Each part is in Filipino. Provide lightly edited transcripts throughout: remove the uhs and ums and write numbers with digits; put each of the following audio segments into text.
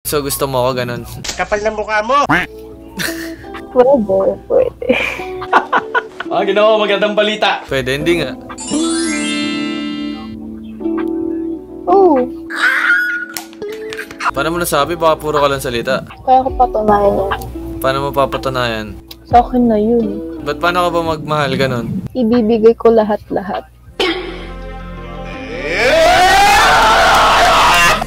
So gusto mo ako ganun? Kapal na mukha mo! Pwede. Ginawa ko magandang balita. Pwede, hindi nga. Oo. Paano mo nasabi? Baka puro ka lang salita. Kaya ko patunayan yan. Paano mo papatunayan? Sa akin na yun. Ba't paano ka ba magmahal ganun? Ibibigay ko lahat-lahat.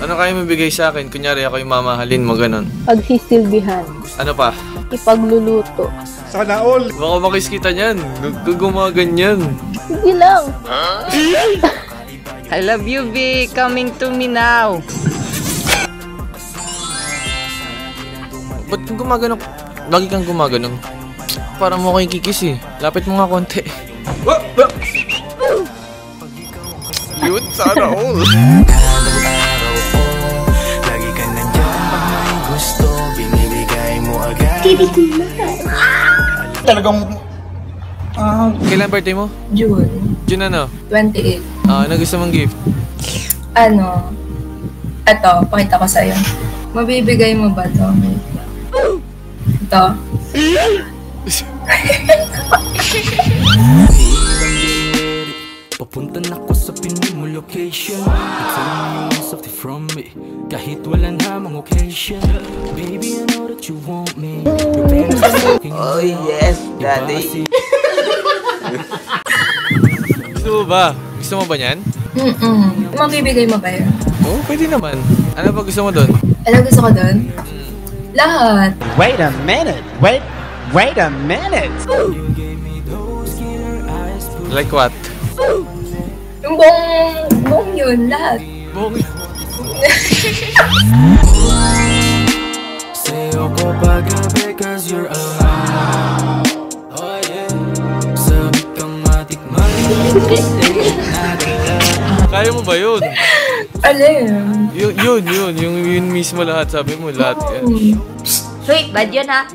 Ano kaya mabigay sa akin? Kunyari ako yung mamahalin mo ganun. Pagsisilbihan. Ano pa? Ipagluluto. Sana all! Baka makis kita niyan. Gumaganyan. Sige lang. I love you, B. Coming to me now. Ba't gumaganon? Lagi kang gumaganon. Parang mo ko yung kikis eh. Lapit mo nga konti. Yun, sana all. Lagi ka nandiyan pag may gusto, binibigay mo agad. Talagang... Kailan birthday mo? June June ano? 28. Ano gusto mong gift? Eto, pakita ko sa'yo. Mabibigay mo ba to? Ito. Papunta na ko sa Pinoy mo location. It's only something from me. Kahit walang hamang occasion. Baby, I know that you want me. Oh yes, daddy. Gusto mo ba? Gusto mo ba niyan? Mabibigay mo ba yun? Oo, pwede naman. Ano ba gusto mo doon? Ano gusto ko doon? Lahat. Wait a minute! Wait a minute! Like what? Yung buong yun, lahat. Buong Sa'yo ko paggabi cause you're alive. Oh yeah. Sabit kang matikman. Kaya mo ba yun? Alin? Yun mismo lahat. Sabi mo lahat yan. Sweet, bad yun ha.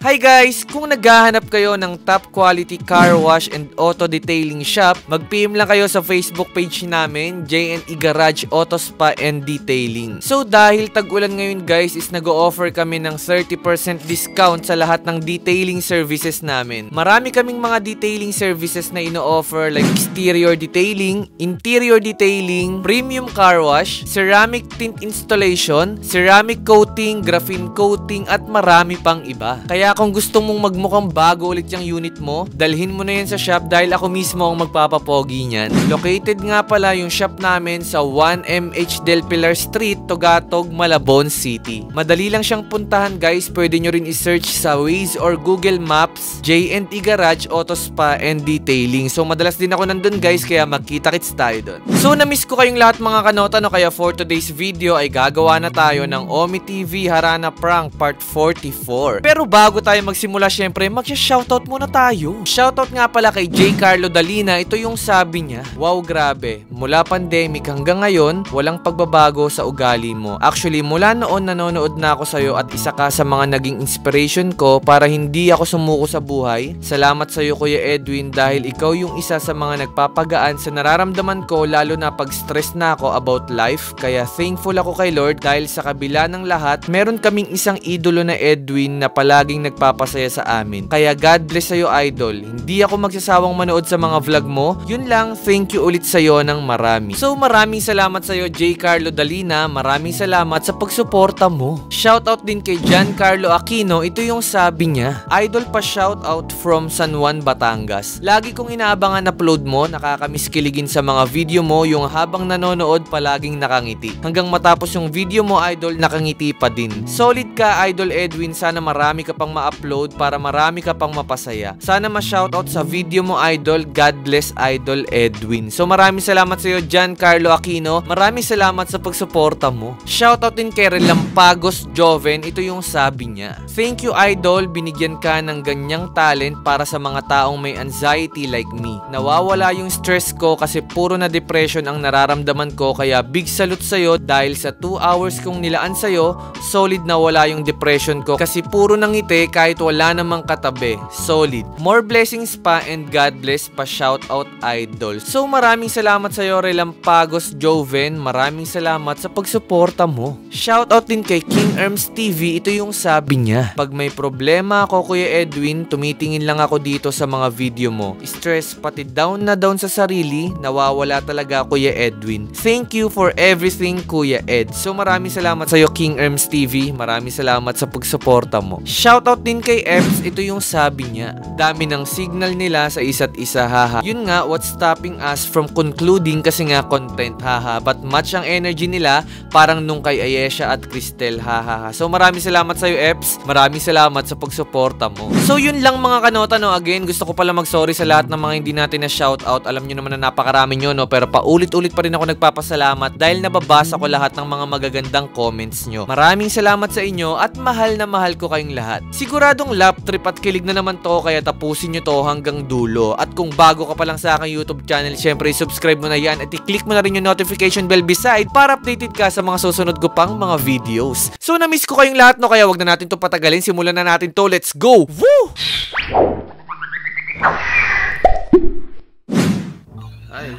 Hi guys! Kung naghahanap kayo ng top quality car wash and auto detailing shop, mag-PM lang kayo sa Facebook page namin, J&E Garage Auto Spa and Detailing. So dahil tag-ulan ngayon guys, is nag-o-offer kami ng 30% discount sa lahat ng detailing services namin. Marami kaming mga detailing services na ino-offer like exterior detailing, interior detailing, premium car wash, ceramic tint installation, ceramic coating, graphene coating at marami pang iba. Kaya kung gusto mong magmukhang bago ulit yung unit mo, dalhin mo na yan sa shop dahil ako mismo ang magpapapogi niyan. Located nga pala yung shop namin sa 1MH Del Pilar Street, Tugatog, Malabon City. Madali lang siyang puntahan guys, pwede nyo rin i-search sa Waze or Google Maps, J&E Garage Auto Spa and Detailing. So madalas din ako nandun guys, kaya magkita-kits tayo dun. So na-miss ko kayong lahat mga kanota, no? Kaya for today's video ay gagawa na tayo ng Omi TV Harana Prank Part 44. Pero bago tayo magsimula, syempre, mag-shoutout muna tayo. Shoutout nga pala kay J. Carlo Dalina. Ito yung sabi niya, wow, grabe. Mula pandemic hanggang ngayon, walang pagbabago sa ugali mo. Actually, mula noon nanonood na ako sa'yo at isa ka sa mga naging inspiration ko para hindi ako sumuko sa buhay. Salamat sa'yo, Kuya Edwin, dahil ikaw yung isa sa mga nagpapagaan sa nararamdaman ko, lalo na pag stress na ako about life. Kaya thankful ako kay Lord dahil sa kabila ng lahat, meron kaming isang idolo na Edwin na palaging nagpapasaya sa amin. Kaya God bless sa'yo, idol. Hindi ako magsasawang manood sa mga vlog mo. Yun lang, thank you ulit sa'yo ng marami. So maraming salamat sa'yo, J. Carlo Dalina. Maraming salamat sa pagsuporta mo. Shoutout din kay Giancarlo Aquino. Ito yung sabi niya, idol pa shoutout from San Juan, Batangas. Lagi kong inaabangan upload mo. Nakakamiss kiligin sa mga video mo. Yung habang nanonood palaging nakangiti. Hanggang matapos yung video mo, idol, nakangiti pa din. Solid ka, idol Edwin. Sana marami ka pang ma-upload para marami ka pang mapasaya. Sana ma-shoutout sa video mo, idol. God bless, idol Edwin. So maraming salamat sa iyo, Giancarlo Aquino. Maraming salamat sa pagsuporta mo. Shoutout din kay Relampagos Joven. Ito yung sabi niya, thank you, idol. Binigyan ka ng ganyang talent para sa mga taong may anxiety like me. Nawawala yung stress ko kasi puro na depression ang nararamdaman ko, kaya big salute sa'yo dahil sa 2 hours kong nilaan sa'yo, solid na wala yung depression ko kasi puro nang ngiti magbigay kahit wala namang katabi. Solid. More blessings pa and God bless pa, shoutout idol. So maraming salamat sa iyo Relampagos Joven. Maraming salamat sa pagsuporta mo. Shoutout din kay King Erms TV. Ito yung sabi niya: pag may problema ako Kuya Edwin, tumitingin lang ako dito sa mga video mo. Stress pati down na down sa sarili, nawawala talaga Kuya Edwin. Thank you for everything Kuya Ed. So maraming salamat sa iyo King Erms TV. Maraming salamat sa pagsuporta mo. Shoutout din kay Ems. Ito yung sabi niya: dami ng signal nila sa isa't isa, haha. Yun nga, what's stopping us from concluding kasi nga content, haha. But match ang energy nila parang nung kay Ayesha at Cristel, haha. So maraming salamat sa iyo Eps. Maraming salamat sa pagsuporta mo. So yun lang mga kanota, no. Again, gusto ko pala mag-sorry sa lahat ng mga hindi natin na shoutout. Alam nyo naman na napakarami nyo, no. Pero paulit-ulit pa rin ako nagpapasalamat dahil nababasa ko lahat ng mga magagandang comments nyo. Maraming salamat sa inyo at mahal na mahal ko kayong lahat. Siguradong lap trip at kilig na naman to, kaya tapusin nyo to hanggang dulo. At kung bago ka pa lang sa aking YouTube channel, syempre subscribe mo na yan at i-click mo na rin yung notification bell beside para updated ka sa mga susunod ko pang mga videos. So na-miss ko kayong lahat, no, kaya wag na natin to patagalin. Simulan na natin to. Let's go! Woo!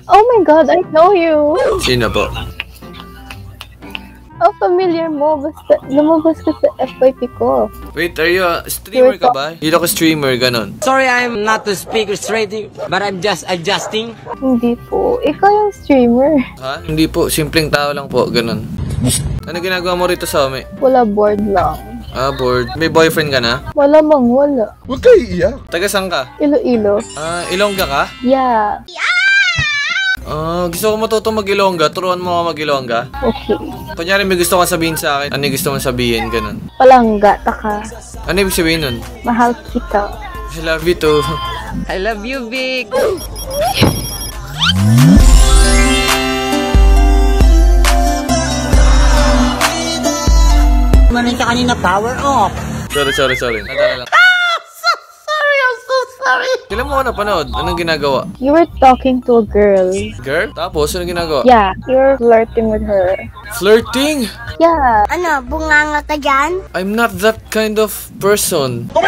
Oh my God, I know you! Sino po? Oh, familiar mo. Basta lumabas ka sa FYP ko. Wait, are you a streamer ka ba? Hindi ako streamer, ganon. Sorry, I'm not the speaker straight, but I'm just adjusting. Hindi po. Ikaw yung streamer. Ha? Hindi po, simpleng tao lang po, ganon. Ano ginagawa mo rito sa umi? Wala, board lang. Ah, bored. May boyfriend ka na? Wala mang wala. Huwag kayo iiyak. Taga saan ka? Iloilo. Ah, Ilongga ka? Yeah. Gusto ko matuto mag-Ilongga. Turuan mo ako mag-Ilongga. Okay. Kunyari may gusto kang sabihin sa akin. Ano yung gusto mong sabihin? Ganon. Palangga, taka. Ano ibig sabihin nun? Mahal kita. I love you too. I love you, Vic. Manin ka kanina, power off. Sorry. Nadala lang. Kailan mo ako napanood? Anong ginagawa? You were talking to a girl. Girl? Tapos, anong ginagawa? Yeah, you're flirting with her. Flirting? Yeah. Ano, bunganga ka dyan? I'm not that kind of person. Ano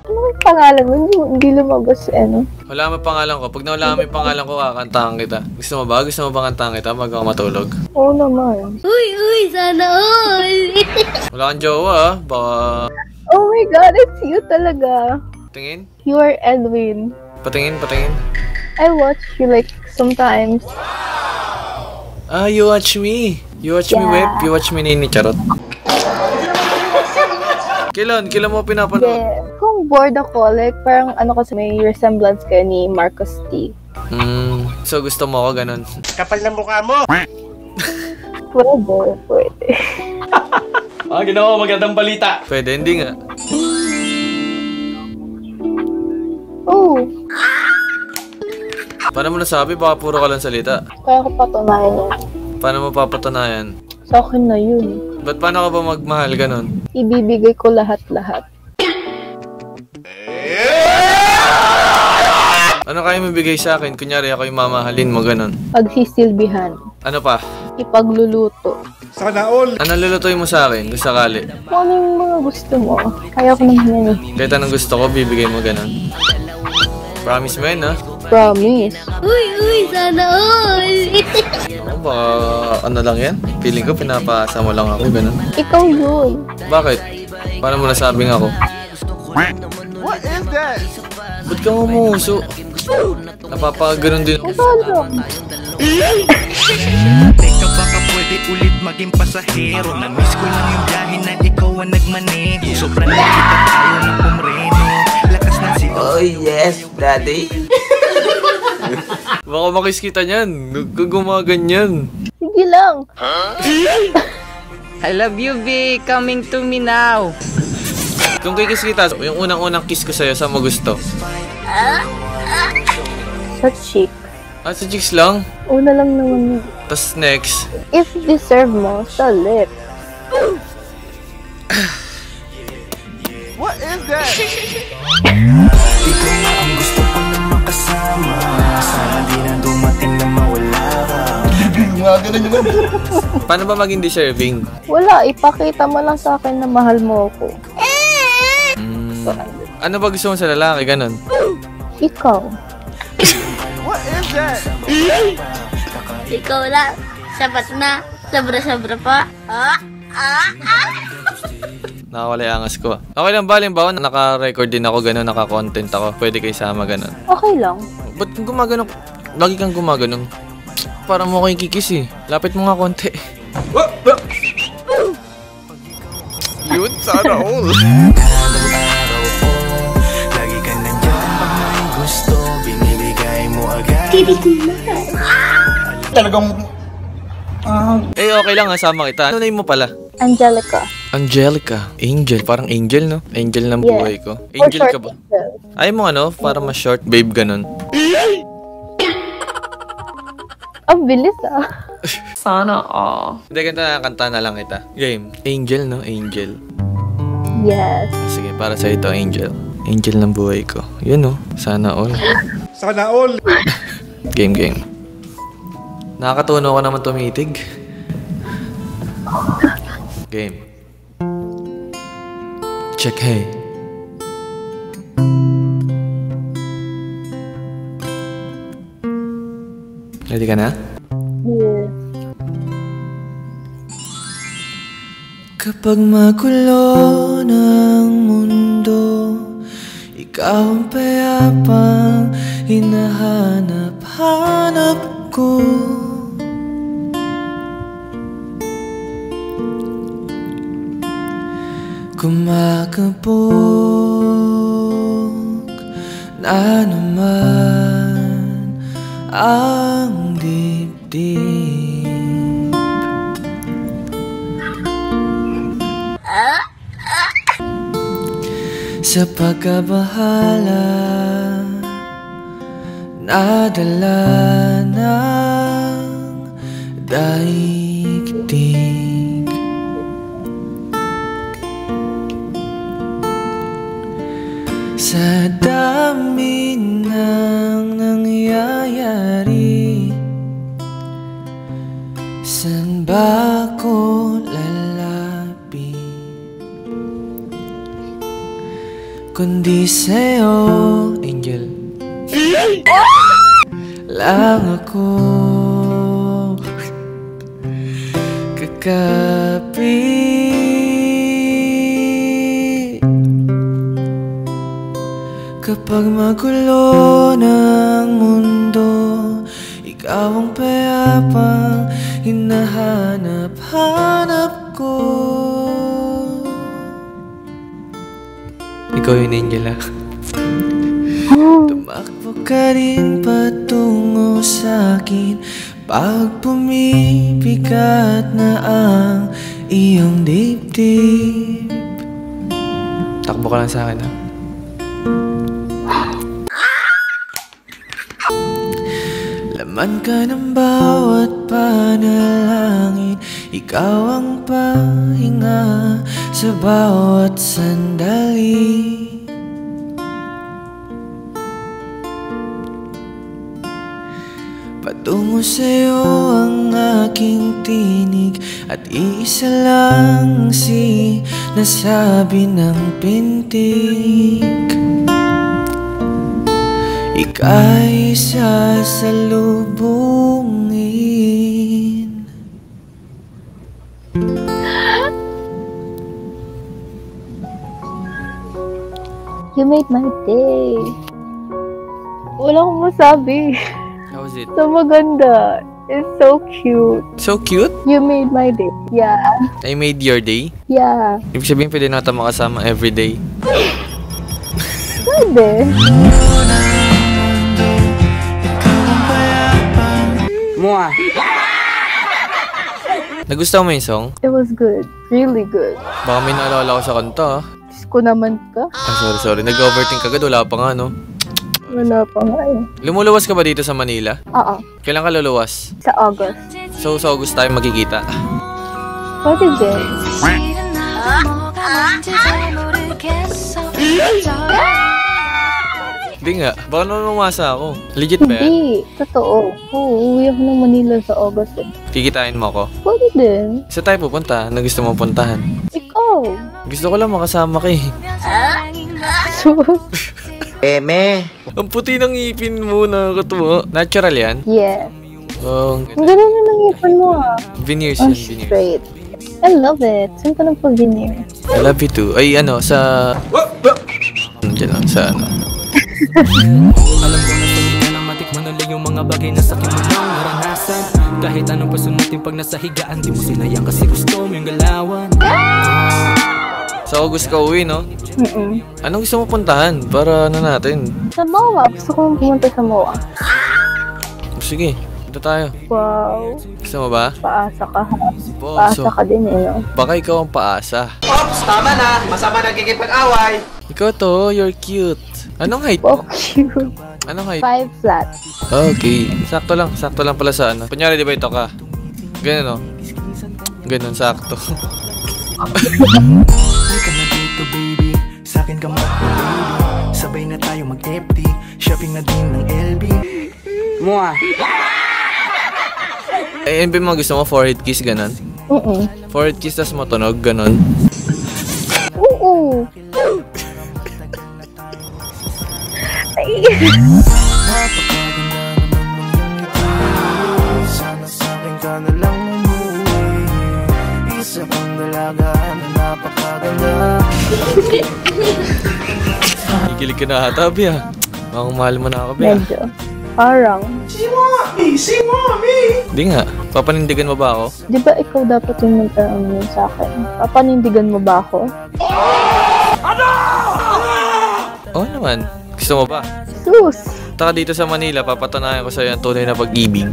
yung pangalan mo? Hindi lumabas ano. Wala mo pangalan ko. Pag nawala mo yung pangalan ko, kakantahan kita. Gusto mo ba? Gusto mo ba kantahan kita bago ako matulog? Oo naman. Uy, sana all! Wala kang jowa, ah. Baka... Oh my God, it's you talaga. Patingin? You are Edwin. Patingin. I watch you like sometimes. Ah, you watch me. You watch me, Web. You watch me, Nini Charot. Kailan mo pinapanood? Yeah. Kung bored ako, like parang ano kasi may resemblance kayo ni Marcos T. So gusto mo ako ganun? Kapal na mukha mo. Pwede. Ginawa magandang balita. Pwede, hindi nga. Oh, Paano mo nasabi? Baka puro ka lang salita. kaya ko patunayan yun. Paano mo papatunayan? Sa akin na yun. Ba't paano ka ba magmahal ganun? Ibibigay ko lahat-lahat. Ano kaya mabigay sa akin? Kunyari ako yung mamahalin mo ganun. Pagsisilbihan. Ano pa? Ipagluluto. Sana all. Ano lulutuin mo sa akin? Kung sakali. Kung ano yung mga gusto mo. Kaya ko naman yan eh. Kahit anong gusto ko, bibigay mo ganun. Promise mo yun, ha? Promise. Uy, sana all! Baka ano lang yan? Feeling ko pinapasa mo lang ako, ganun. Ikaw yun. Bakit? Paano mo nasabing ako? What is that? Ba't ka ngumuso? Napapaganon din. Ikaw lang. Teka baka pwede ulit maging pasahero. Na-miss ko lang yung biyahe na ikaw ang nagmaneho. Sobrang nakita tayo ng pumreno. Lakas ng sigaw. Oh yes, daddy. Baka makis kita niyan. Huwag ka gumaganyan. Sige lang. I love you, Vic. Coming to me now. Kung kikis kita, yung unang-unang kiss ko sa'yo, saan mo gusto? Sa cheek. Ah, sa chicks lang? Una lang naman. Tas next. If deserve mo, sa lips. What is that? Ikaw na ang gusto ko na makasama. Sana di na dumating na mawala ka. Mga ganun yun. Paano ba maging deserving? Wala, ipakita mo lang sa akin na mahal mo ako. restaurant. Ano ba gusto mo sa lalaki? Ganon. Ikaw. Ikaw lang. Sapat na. Sobra-sobra pa. Nakawala yung angas ko. Okay lang ba? Halimbawa, naka-record din ako, gano'n, naka-content ako. Pwede kayo sama, gano'n. Okay lang. Ba't gumagano? Lagi kang gumagano. Parang mo ko yung kikis eh. Lapit mo nga konti. Yun, sana all. Lagi ka nandiyan pag may gusto, binibigay mo agad. Talagang Okay lang ha, sama kita. Ano name mo pala? Angelica. Angelica. Angel. Parang angel, no? Angel ng buhay ko. For Angel short, ka ba? Angel. Ayaw mo ano? Para mas short, babe, ganun. Ang bilis ah. Sana all. Hindi, kanta na lang kita. Game. Angel, no? Angel. Yes. Sige, para sa ito, Angel. Angel ng buhay ko. Yun, no? Sana all. sana all. Game. Nakakatuno ko naman tumitig. Game. Check, hey. Ready ka na? Yes. Kapag magulo ng mundo, ikaw ang payapang hinahanap-hanap ko. Kumakabog na naman ang dibdib. Sa pagkabahala, nadala ng daigdig. Sa dami ng nangyayari, saan ba ko lalapit? Kundi sa'yo, Angel, lang ako kakapit. Kapag magulo ng mundo, ikaw ang payapang hinahanap-hanap ko. Ikaw yun, Angela. Tumakbo ka rin patungo sa'kin pag bumibigat na ang iyong dibdib. Takbo ka lang sa'kin, ha? Laman ka ng bawat panalangin, ikaw ang pahinga sa bawat sandali. Patungo sa'yo ang aking tinig at iisa lang sinasabi ng pintig. Ika'y sasalubungin. You made my day. Wala akong masabi. How was it? So maganda. It's so cute. So cute? You made my day. Yeah. I made your day? Yeah. Ibig sabihin pwede natin makasama everyday. Pwede. Nagustuhan mo yung song? It was good. Really good. Baka may naalala ko sa kanta, ha? Diyos ko naman ka. Sorry. Nag-overthink agad. Wala pa nga, no? Wala pa nga eh. Lumuluwas ka ba dito sa Manila? Oo. Kailan ka luluwas? Sa August. So, sa August tayo magkikita. Pwede din. Hindi nga. Baka naman umasa ako. Legit ba yan? Hindi. Totoo. Uuwi ako ng Manila sa August eh. Kikitain mo ako? Pwede din. Saan tayo pupunta? Na gusto mo puntahan? Ikaw. Gusto ko lang makasama ka eh. Eme. Ang puti ng ngipin mo, nakakatuwa. Natural yan? Yes. Oh, Ang ganda na ng ngipin mo ah. veneers Ang yan, veneers. straight. I love it. Saan ka nagpa-veneer? I love you too. Ay, ano, sa... Diyan lang, sa ano. Alam ko na salita na matikman ulit yung mga bagay na sa akin mo nang naranasan. Kahit anong pasunutin pag nasa higaan, di mo sinayang kasi gusto mo yung galawan. Sa August ka uwi, no? Anong gusto mo puntahan? Para ano natin? Sa MOA. Gusto kong pumunta sa MOA. Sige, punta tayo. Wow. Gusto mo ba? Paasa ka. Boso. Paasa ka din eh, no? Baka ikaw ang paasa. Ops, tama na. Masama nagkikipag-away. Ikaw to, you're cute. Anong height Oh, mo? cute. Anong height? 5 flat. Okay. Sakto lang pala sa ano. Kunyari, di ba ito ka? Ganun, no? Ganun, sakto. Halika na dito baby, sa'kin ka mag-baby. Sabay na tayo mag-FT, shopping na din ng LB. Eh, NB mo gusto mo? Forehead kiss, ganun? Forehead kiss, tas matunog, ganun? Oo. Ay. Sana sa'kin ka na lang umuwi. Isa pang dalaga na napakaganda. Kikilig ka na ata, Bi, ah. Mukhang mahal mo na ako, Bi, ah. Medyo. Parang. Si Mommy! Di nga. Papanindigan mo ba ako? Di ba ikaw dapat yung nagtanong yun sa akin? Papanindigan mo ba ako? Oo naman. Gusto mo ba? Sus! Taka dito sa Manila, papatunayan ko sa'yo ang tunay na pag-ibig.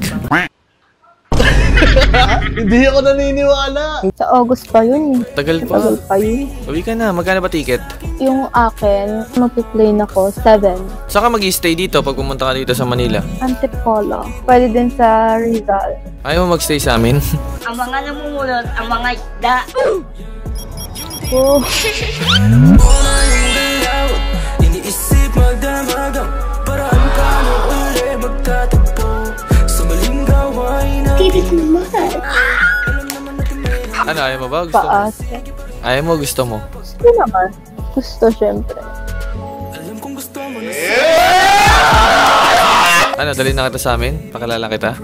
Hindi ako naniniwala. Sa August pa yun. Tagal pa. Tagal pa yun. Uwi ka na. Magkano ba ticket? Yung akin, magpiplane ako, 7. Saan ka mag-stay dito pag pumunta ka dito sa Manila? Antipolo. Pwede din sa Rizal. Ayaw mo mag-stay sa amin? Ang mga namumulot, ang mga isda. Oh. Iniisip magdamagang paraan ka na uli magtatagpo. Sa maling gawain na Titik naman. Ano, ayaw mo ba? Gusto mo? Paas. Ayaw mo, gusto mo? Gusto naman. Gusto, syempre. alam kong gusto mo na Ano, dali na kita sa amin? Pakilala kita?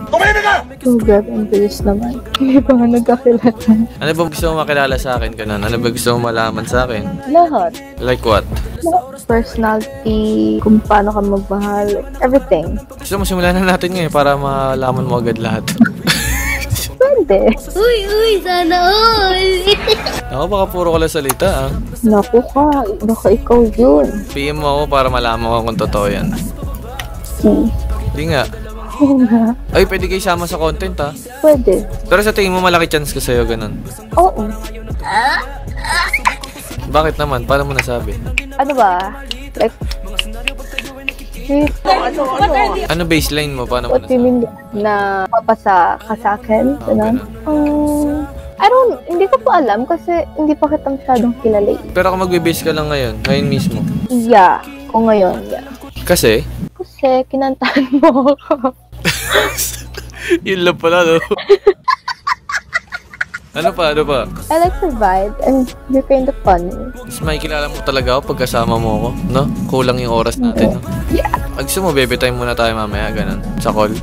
Oh, grabe, ang bilis naman. Hindi pa nga nagkakilala. Ano ba gusto mo makilala sa akin? Ganun? Ano ba gusto mo malaman sa akin? Lahat. Like what? Personality, kung paano ka magmahal, everything. Gusto mo simulan na natin ngayon para malaman mo agad lahat. Pwede. Uy, sana all. Ako baka puro ko lang salita, ah. Naku ka, baka ikaw yun. PM mo ako para malaman ko kung totoo yan. Hindi nga. Ay, pwede kayo sama sa content, ha? Pwede. Pero sa tingin mo, malaki chance ko sa'yo, ganun. Oo. Bakit naman? Paano mo nasabi? Ano ba? Like, Ano baseline mo? Paano mo what do you nasabi? mean na papasa ka sa akin? Ganun? Hindi ko po alam kasi hindi pa kita masyadong kilala eh. Pero kung magbe-base ka lang ngayon mismo. Yeah. Kung ngayon, yeah. Kasi? Kasi kinantahan mo ako. Yun lang pala, no? Ano pa? I like the vibe and you're kind of funny. Mas makikilala mo talaga ako pag kasama mo ako, no? Kulang yung oras natin, no? Yeah. Gusto mo, bebe time muna tayo mamaya, ganun. Sa call.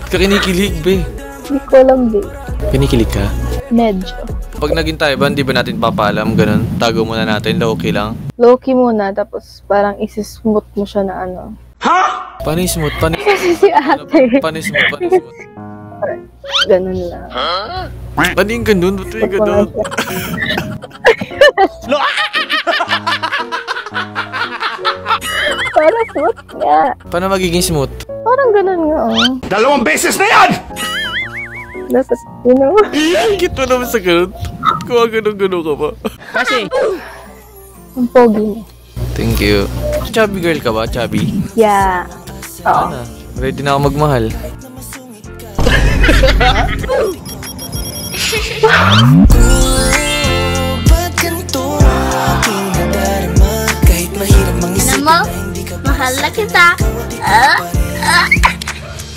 Kinikilig, be. Hindi ko alam din. Kinikilig ka? Medyo. Pag naging tayo ba, hindi ba natin papaalam, ganun? Tago muna natin, low-key lang. Low-key muna, tapos parang isi-smooth mo siya na ano. Paano yung smooth? Paano Kasi si ate. Paano yung smooth? Paano yung smooth? Ganun lang. Paano yung ganun? Ba't yung ganun? Parang smooth nga. Paano magiging smooth? Parang ganun nga, oh. 2 beses na yan! Dapat, you know? Higit mo naman sa ganun. Kung ganun-ganun ka pa. Kasi, Ang pogi mo. Thank you. Chubby girl ka ba? Chubby? Yeah. Oo. Ano? Ready na ako magmahal. Ano mo? Mahal na kita.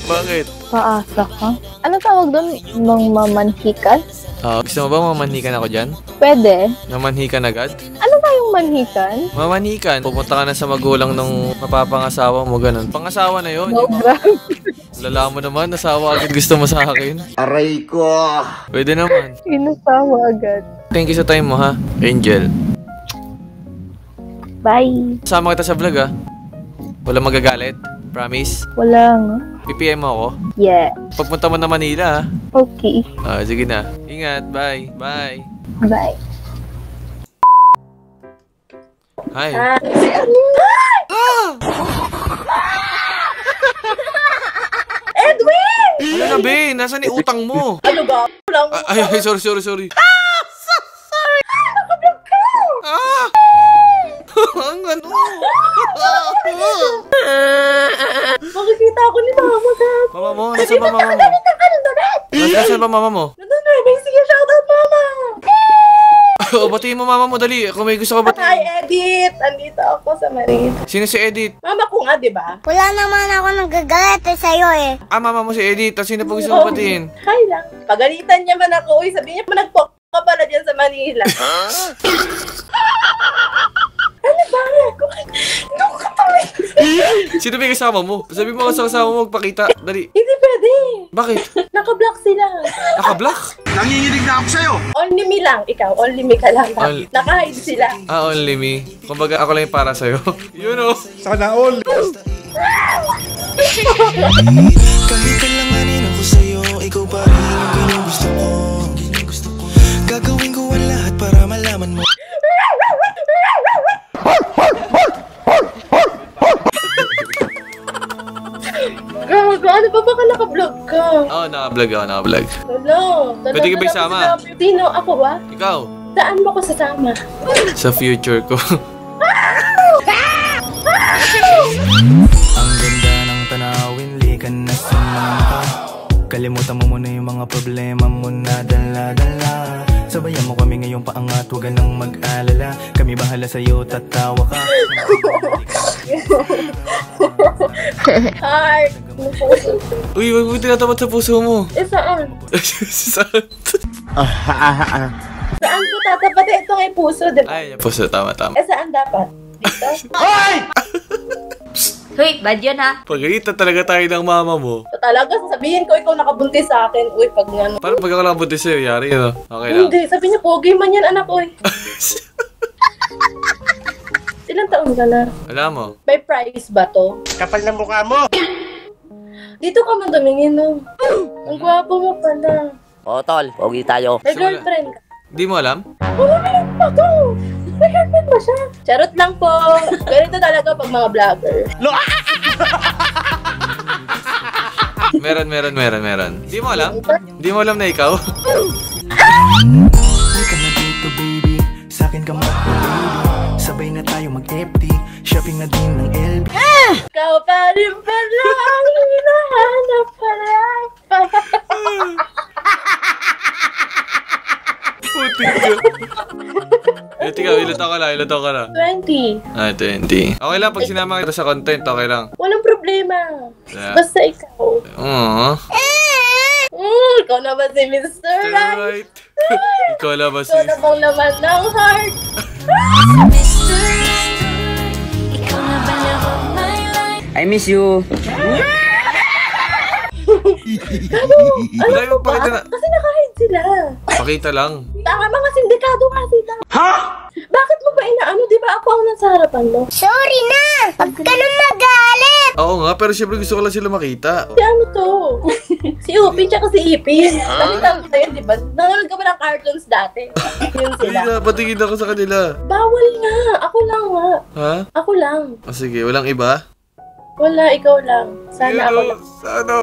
Bakit? Paasa ka? Ano tawag doon? Mangmamanhikan? Gusto mo ba mamanhikan ako dyan? Pwede. Mamanhikan agad? Ano ba yung manhikan? Mamanhikan. Pupunta ka na sa magulang nung mapapangasawa mo, ganun. Pangasawa na yun. Lala mo naman, nasawa agad gusto mo sa akin. Aray ko! Pwede naman. Inasawa agad. Thank you sa time mo, ha, Angel. Bye. Sama kita sa vlog, ha. Wala magagalit. Promise. Wala nga. PPM mo ako. Yeah. Pagpunta mo na Manila, ha. Okay. Sige na. Ingat. Bye. Bye. Bye. Hi. Edwin! Ano na, be? Nasaan ni utang mo? Ano ba? Walang... Ay, sorry. Sorry! Ang ano? Makikita ako ni mama ka. Mama mo? Nasaan ba mama mo? Nasaan ba mama mo? Nandun na, sige, shoutout mama! Batiin mo mama mo, dali. Kung may gusto ka batiin. Hi, Edith! Andito ako sa Marin. Sino si Edith? Mama ko nga, di ba? Wala naman ako nagagalit sa'yo eh. Mama mo si Edith. Tapos sino po gusto mo batiin? Hi lang. Pagalitan niya man ako, sabihin niya pa nagpok ka pala dyan sa Manila. Ano ba? Ano ka tuloy? Sino ba yung kasama mo? Sabi mo sa kasama mo, magpakita. Dali. Hindi pwede. Bakit? Naka-block sila. Naka-block? Nanginginig na ako sa'yo! Only me lang. Ikaw, only me ka lang. Naka-hide sila. Only me. Kumbaga ako lang yung para sa'yo. Yun o. Sana all! Kahit kalanganin ako sa'yo, ikaw pa rin ang ginugusto ko. Gagawin ko ang lahat para malaman mo. Gago, ano ba baka naka-vlog ka? Oo, naka-vlog ako, naka-vlog. Hello. Pwede ka ba isama? Sino? Ako ba? Ikaw? Saan mo ko sasama? Sa future ko. Ang ganda ng tanawin, likan na sumama. Kalimutan mo muna yung mga problema mo na dala-dala. Sabayan mo kami ngayong paangat, huwag ka nang mag-alala. Kami bahala sa'yo, tatawa ka. Heart. Uy, wag mo tinatapat sa puso mo. Saan? Saan? Saan ko tatapat? Ito ngay puso, di ba? Ay, puso, tama. Saan dapat? Dito? Hoy, bad yun ha? Pagalitan talaga tayo ng mama mo. So, talaga, sasabihin ko ikaw nakabuntis sa akin. Uy, pag nga. Parang pag ako lang buntis sa'yo, yari yun. Okay lang. Hindi, sabi niya, pogi man yan, anak ko. Ilang taon ka na? Alam mo. May price ba to? Kapal na mukha mo! Dito ka man tumingin, no? Ang gwapo mo pala. Oo, tol. Pogi tayo. May girlfriend ka? Di mo alam? Wala pa to! May girlfriend ba siya? Charot lang po. Ganito talaga pag mga vlogger. Meron. Di mo alam? Di mo alam na ikaw? Halika na dito, baby. Sa'kin ka mag-baby. Sabay na tayo mag-FT. Shopping na din ng LB. Ikaw pa rin pala ang hinahanap pala. Putik ka. Ikaw, ilan taon ka na? 20. 20. Okay lang, pag sinama kita sa content, okay lang. Walang problema. Yeah. Basta ikaw. Aww. Ikaw na ba si Mr. Right? Right. Ikaw na ba si... Ikaw na bang laman ng heart? I miss you. Wala yung pakita na... Kasi naka-hide sila. Pakita lang. Tama, mga sindikado nga sila. Ha? Bakit mo ba inaano? Di ba ako ang nasa harapan mo? Sorry na! Huwag ka nang magalit! Oo nga, pero syempre gusto ko lang sila makita. Si ano to? Si Upin tsaka si Ipin. Nakita mo tayo, di ba? Nanonood ka ba ng cartoons dati? Yun Hindi sila. na, patingin ako sa kanila. Bawal nga. Ako lang nga. Ha? Ako lang. Sige, walang iba? Wala, ikaw lang. Sana ako lang. Sana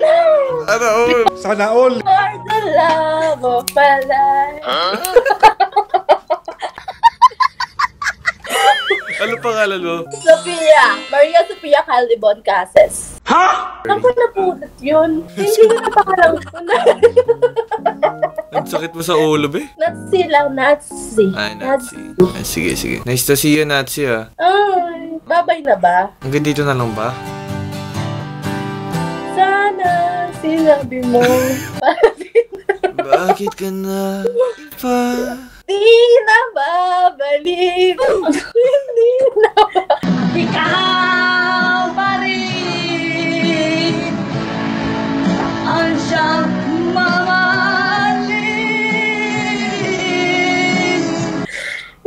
all. Sana all! For the love of my life. Ano pangalan mo? Sophia. Maria Sophia Calibon Cases. Ha? Saan ko napulot yun? Hindi ko napakalang. Ang sakit mo sa ulo, be. Natsi lang, Natsi. Ay, Natsi. Ay, sige. Nice to see you, Natsi, ah. Ay, babay na ba? Hanggang dito na lang ba? Sana sinabi mo. Ba? Bakit ka na iba? Di na babalik. Hindi na ikaw pa rin ang siyang mamahalin.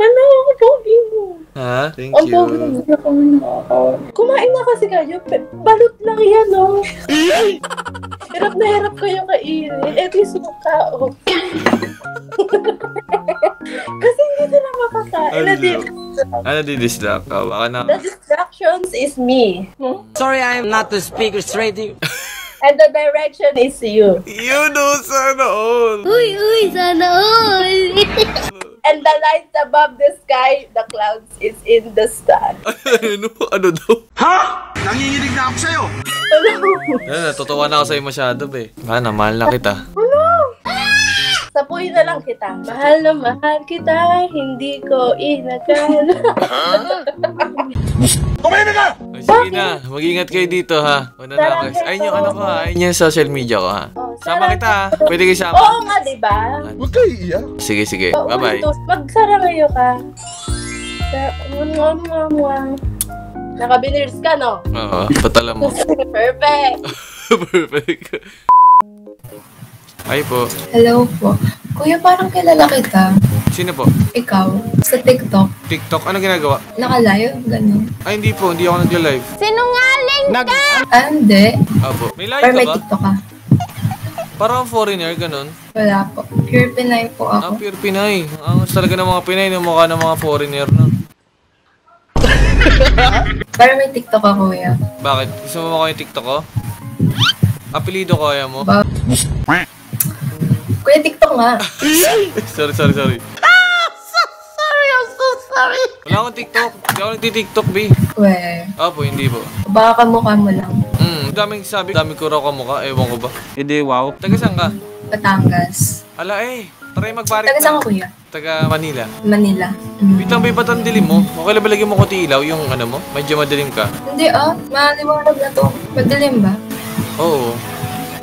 Ano ako, pogi mo? Ha? Thank Ang you. pogi mo. Kumain na kasi kayo. Balot lang yan, no? Hirap na hirap kayo kainin. Ito yung suka, oh. Kasi hindi sila makakain. Ano di-distract ka? Baka na... The distractions is me. Sorry, I'm not to speak straight to you. And the direction is you. You know, sana all. Uy, sana all. And the lights above the sky, the clouds is in the sky. Ano daw? Nanginginig na ako sa'yo! Natutuwa na ako sa'yo masyado, be. Mahal na kita. Sapuhin na lang kita. Mahal na mahal kita, hindi ko inakala. Kumain ka! Ay, sige na, mag-ingat kayo dito, ha? Una na ako. Ayun yung ano ko, ha? Ayun yung social media ko, ha? Sama kita, ha? Pwede kayo sama. Oo nga, diba? Huwag kayo iiyak. Sige. Bye-bye. Magsara ngayon ka. Nakabiners ka, no? Oo, patala mo. Perfect. Perfect. Ay po. Hello po. Kuya, parang kilala kita. Sino po? Ikaw. Sa TikTok. TikTok? Ano ginagawa? Nakalive, gano'n. Ay, hindi po. Hindi ako nagla-live. Sinungaling ka! Hindi. Apo. May live Or ka may ba? TikTok ka. Parang foreigner, ganun. Wala po. Pure Pinay po Ah, ako. pure Pinay. Ang talaga ng mga Pinay, ng mukha ng mga foreigner, no? Pero may TikTok ka, kuya. Bakit? Gusto mo yung TikTok ko? Apelido ko, kaya mo? Kuya, TikTok nga. sorry. I'm so sorry. Wala akong TikTok. Hindi ako nagtitiktok, B. Apo, hindi po. Baka kamukha mo lang. Daming sabi. Dami ko raw kamukha. Ewan ko ba? Hindi, wow. Taga saan ka? Batangas. Ala try magbarik Taga saan ka, kuya? Taga Manila. Manila. Wait lang, ba't ang dilim mo? Okay lang ba lagyan mo konti ilaw yung ano mo? Medyo madilim ka? Hindi maliwanag na to. Madilim ba? Oo.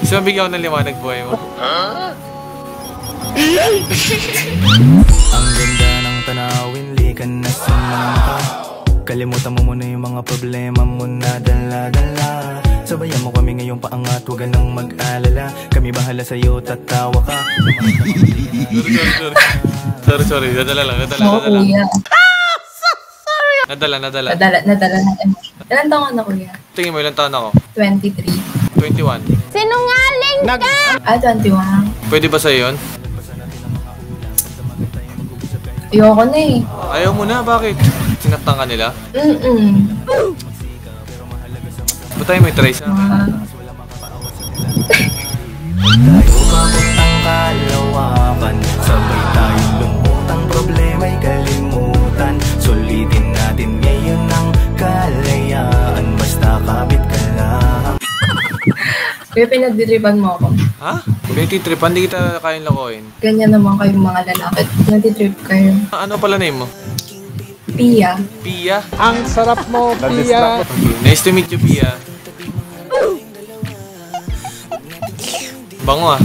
Gusto mabigyan ko ng liwanag buhay mo? Ang ganda ng tanawin, likan na sumama. Kalimutan mo muna yung mga problema mo na dala-dala. Sabayan mo kami ngayong paangat, huwag ka nang mag-alala. Kami bahala sa'yo, tatawa ka. Sorry. Nadala. Kuya. Nadala. Nadala ng emotion. Ilan taon na, kuya? Tingin mo, ilang taon ako? 23. 21. Sinungaling ka! 21. Pwede ba sa'yo yun? Ayoko na eh. Ayaw mo na, bakit? Sinaktan ka nila? Ba't tayo may try sa akin? Tayo papuntang kalawakan, sabay tayong lumutang, problema'y kalimutan. Sulitin natin ngayon ang kalayaan, basta kapit ka lang. Kuya, pinagdidriban mo ako. Ha? Pinagtitrip, hindi kita kayang lakoin. Ganyan naman kayong mga lalaki. Pinagditrip kayo. Ano pala name mo? Pia. Pia? Ang sarap mo, Pia. Okay. Nice to meet you, Pia. Bango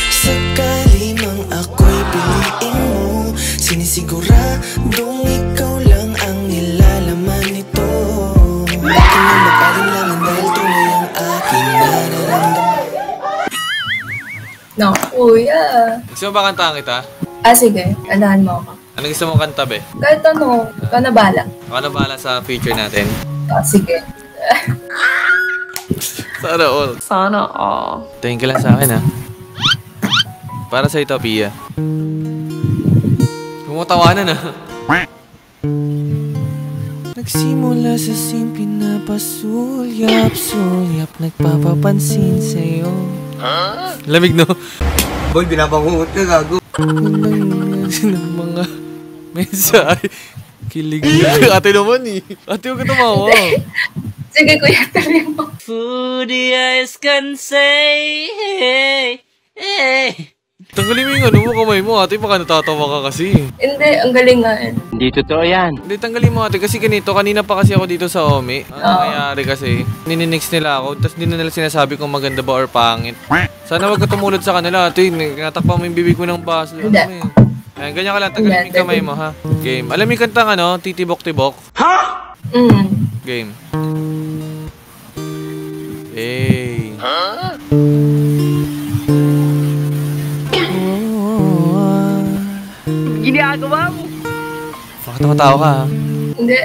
Sakali mang ako'y piliin mo, sinisiguradong ikaw lang ang nilalaman nito. Bakit na mag-alinlangan dahil tuloy ang aking nararamdaman. No, kuya. Gusto mo ba kantahan kita? Sige. Andahan mo ako. Ano gusto mong kanta, be? Kahit ano, ka na bala. Ako na bahala sa future natin. Sige. Sana all. Tingin ka lang sa akin, ha? Para sa ito, Pia. Kumutawanan, ha? Nagsimula sa simple na pasulyap-sulyap, nagpapapansin sa'yo. Lamig, no? Boy, binabangungot ka, gago. Ng mga mensahe. Kilig. Ate naman, eh. Ate, huwag ka tumawa. Sige, kuya, tuloy mo. Foodie eyes can say, hey. Tanggalin mo yung ano mo, kamay mo ate, baka natatawa ka kasi. Hindi, ang galing nga. Hindi totoo yan. Hindi, tanggalin mo ate, kasi kanina pa kasi ako dito sa Omi. Ano nangyayari kasi, nininix nila ako, tapos hindi na nila sinasabi kung maganda ba or pangit. Sana wag ka tumulad sa kanila ate, natakpa mo yung bibig mo ng baso. Hindi. Ayan, ganyan ka lang, tanggalin mo yung kamay mo ha. Game. Alam mo yung kantang ano, titibok-tibok? Ha? Game. Hey. Ginagawa mo? Bakit tumatawa ka ha? Hindi.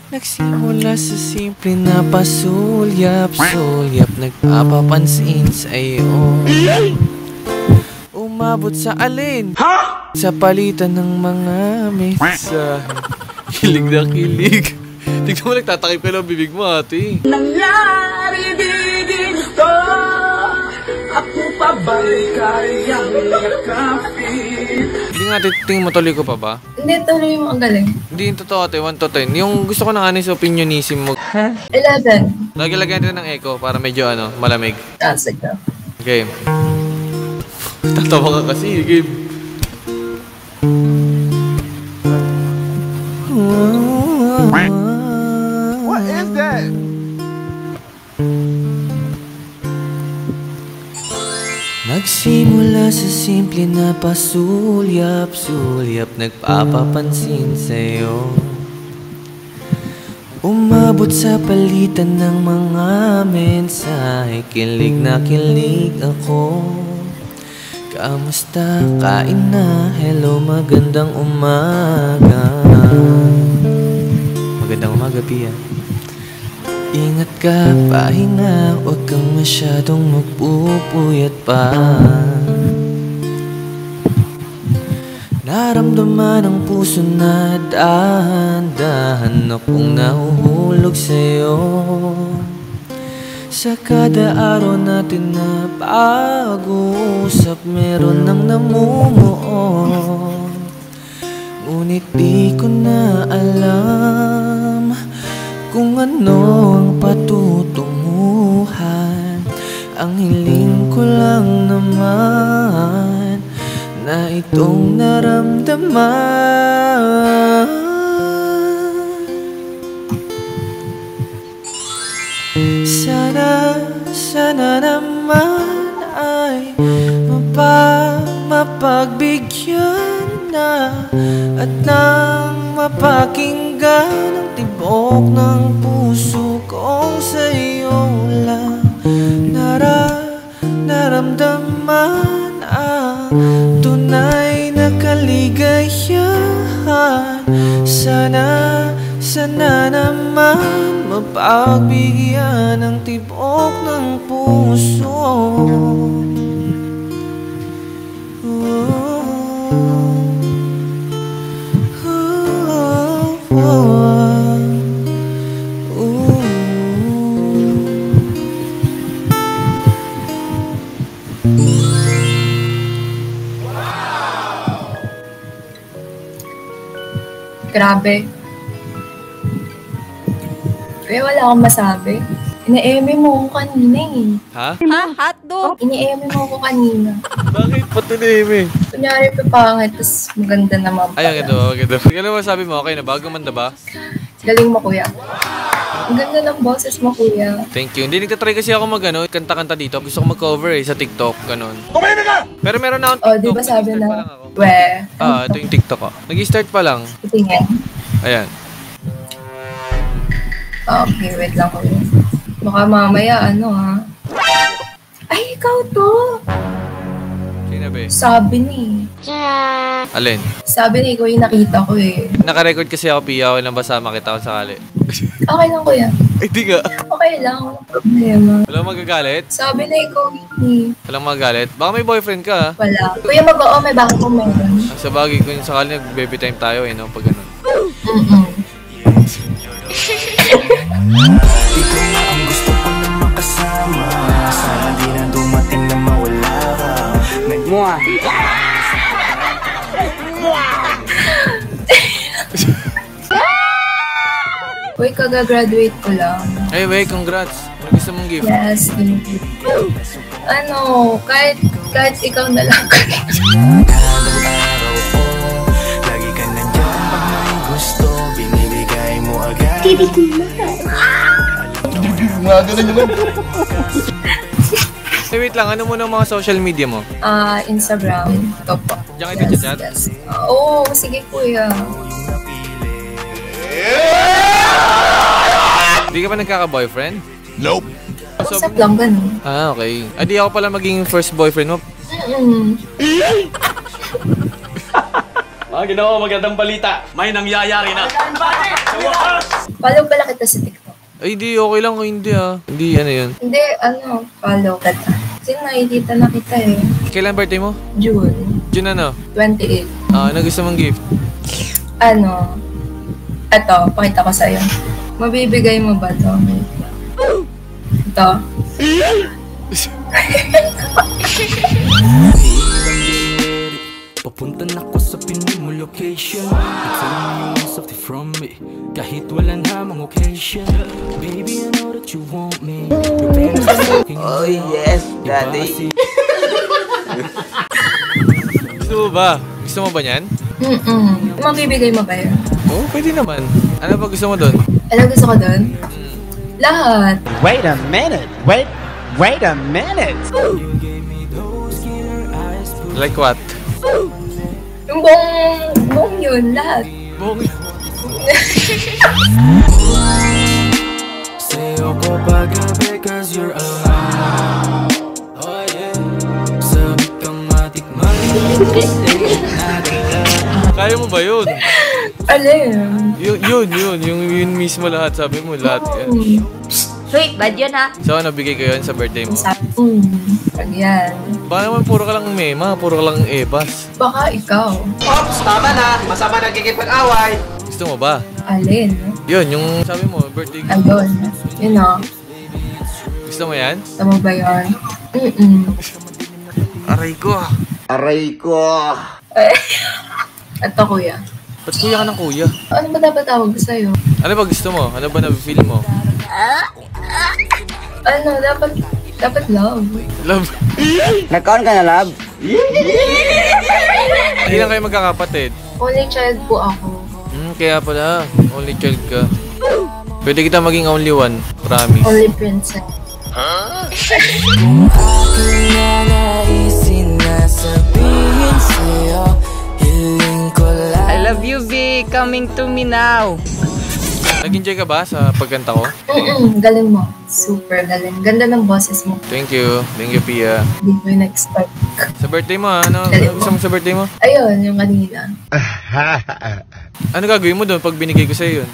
Nagsimula sa simple na pasulyap-sulyap, nagpapapansin sa'yo. Umabot sa alin? Ha? Sa palitan ng mga mensahe. Kilig na kilig. Tignan mo, nagtatakip ka lang bibig mo, ate. Nangyari din ito, ako pa ba'y kayang yakapin? Hindi nga, ate, tingin mo tuloy ko pa ba? Hindi, tuloy mo ang galing. Hindi yung totoo, ate, 1 to 10. Yung gusto ko ng honest opinionism mo. 11. Lagyan natin ng echo para medyo malamig. Sige. Game. Tatawa ka kasi, game. What is that? Nagsimula sa simple na pasulyap-sulyap, nagpapapansin sa'yo. Umabot sa palitan ng mga mensahe, kilig na kilig ako. Kamusta? Kain na? Hello, magandang umaga. Magandang umaga, Pia. Ingat ka, pahinga, huwag kang masyadong magpupuyat pa. Naramdaman ang puso na dahan-dahan akong nahuhulog sa'yo. Sa kada araw natin na pag-uusap, meron nang namumuo. Ngunit di ko na alam kung ano ang patutunguhan. Ang hiling ko lang naman na itong naramdaman. Sana naman ay mapagbigyan na at nang mapakinggan ang tibok ng puso kong sa'yo lang naramdaman ang tunay na kaligayahan. Sana naman mapagbigyan ang tibok ng puso. Grabe. Kaya wala akong masabi. Ine-eme mo ko kanina eh. Ha? Hotdog? Ine-eme mo ko kanina. Bakit? Ba't ine-eme? Kunyari pa pangit, tapos maganda naman pala. Ay, ang ganda. Ano ba sabi mo? Okay na ba? Gumanda ba? Galing mo, kuya. Ang ganda ng boses mo, kuya. Thank you. Hindi nagtatry kasi ako kanta-kanta dito. Gusto ko mag-cover sa TikTok, ganun. Pero meron na akong TikTok. Di ba sabi na, ito yung TikTok ko. Nag-start pa lang. Tingin. Ayan. Okay, wait lang, kuya. Baka mamaya, Ay, ikaw to! Sino ba? Sabi ni. Alin? Sabi ni, ikaw yung nakita ko eh. Naka-record kasi ako, Pia. Okay lang ba sama kita kung sakali? Okay lang, kuya. Hindi nga. Okay lang, walang problema. Walang magagalit? Sabi na ikaw eh. Walang magagalit? Baka may boyfriend ka, ha? Wala. Kuya, may baka kung meron. Sa bagay, kung sakali nag-baby time tayo, pag ganun. Ikaw na ang gusto ko na makasama. Sana di na dumating na mawala ka. Uy, kagagraduate ko lang. Ay, wait, congrats. Ano gusto mong gift? Yes, thank you. Kahit Kahit ikaw na lang. Lagi ka nandiyan pag may gusto, binibigay mo agad. Tibi ko na. Mga ganun naman. Hey, wait lang, ano muna ang mga social media mo? Instagram. Ito po. Diyan kayo chat? Yes. Oo, sige kuya. Hindi ka pa nagkaka-boyfriend? Nope. Usap lang ganun. Okay. Adi ako pala maging first boyfriend mo. Ginawa, magandang balita. May nangyayari na. Follow pala kita sa TikTok. Ay, di, okay lang kung hindi Hindi, ano yun? Hindi, follow kita. Kasi nakikita na kita eh. Kailan birthday mo? June June ano? 28. Ano gusto mong gift? Eto, pakita ko sa'yo. Mabibigay mo ba to? Ito. Papunta na ko sa Pinoy mo location. It's only something from me. Kahit wala na mang occasion. Baby, I know that you want me. Your parents are fucking oh yes, daddy. Gusto mo ba? Gusto mo ba niyan? Mabibigay mo ba yun? Oo, pwede naman. Ano ba gusto mo doon? Ano gusto ko doon? Lahat. Wait a minute. Wait a minute. Like what? Yung buong yun, lahat. Buong yun? Sa'yo ko paggabi cause you're alone. Oh yeah. Sabi kang matikman. Kaya mo ba yun? Alin? Yun mismo lahat. Sabi mo lahat yan. Sweet, bad yun ha. So, nabigay ko yun sa birthday mo? Pag yan. Baka naman puro ka lang mema, puro ka lang ebas. Baka ikaw. Ops, tama na. Masama nagkikipag-away. Gusto mo ba? Alin? Yun, yung sabi mo, birthday ko. Ayun. Yun o. Gusto mo yan? Gusto mo ba yun? Aray ko. Aray ko. Ito kuya. Ba't kuya ka ng kuya? Ano ba dapat tawag ko sa'yo? Ano ba gusto mo? Ano ba na-feel mo? Dapat love. Love? Nagkaon ka na, love? Hindi lang kayo magkakapatid. Only child po ako. Kaya pala, only child ka. Pwede kita maging only one, promise. Only princess. Kung aking nanaisin na sabihin sa'yo, hiling ko lang. I love you, V. Coming to me now. Nag-enjoy ka ba sa pagkanta ko? Galing mo. Super galing. Ganda ng boses mo. Thank you. Thank you, Pia. Hindi ko yung expect. Sa birthday mo, ano gusto mo sa birthday mo? Ayun, yung kanina. Ano gagawin mo doon pag binigay ko sa'yo yun?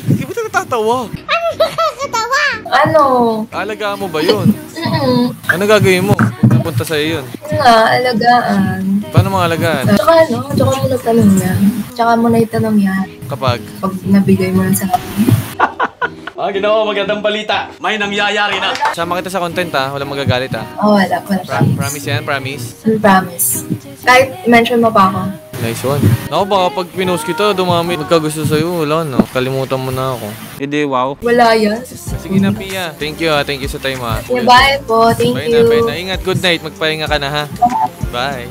Hindi mo natatawa. Ano nakakatawa? Ano? Alagaan mo ba yun? Ano gagawin mo pag napunta sa'yo yun? Alagaan. Paano mga alagaan? Tsaka mo natanong yan. Tsaka mo na itanong yan. Kapag? Pag nabigay mo lang sa akin. Ginawa, magandang balita. May nangyayari na. Sama kita sa content walang magagalit Wala. Promise yan, promise? Promise. Kahit mention mo pa ako. Nice one. Ako baka pag pinost kita, dumami magkagusto sa'yo. Wala na. Kalimutan mo na ako. Hindi, wow. Wala yan. Sige na, Pia. Thank you Thank you sa time Bye po. Thank you. Bye na. Ingat. Good night. Magpahinga ka na ha. Bye.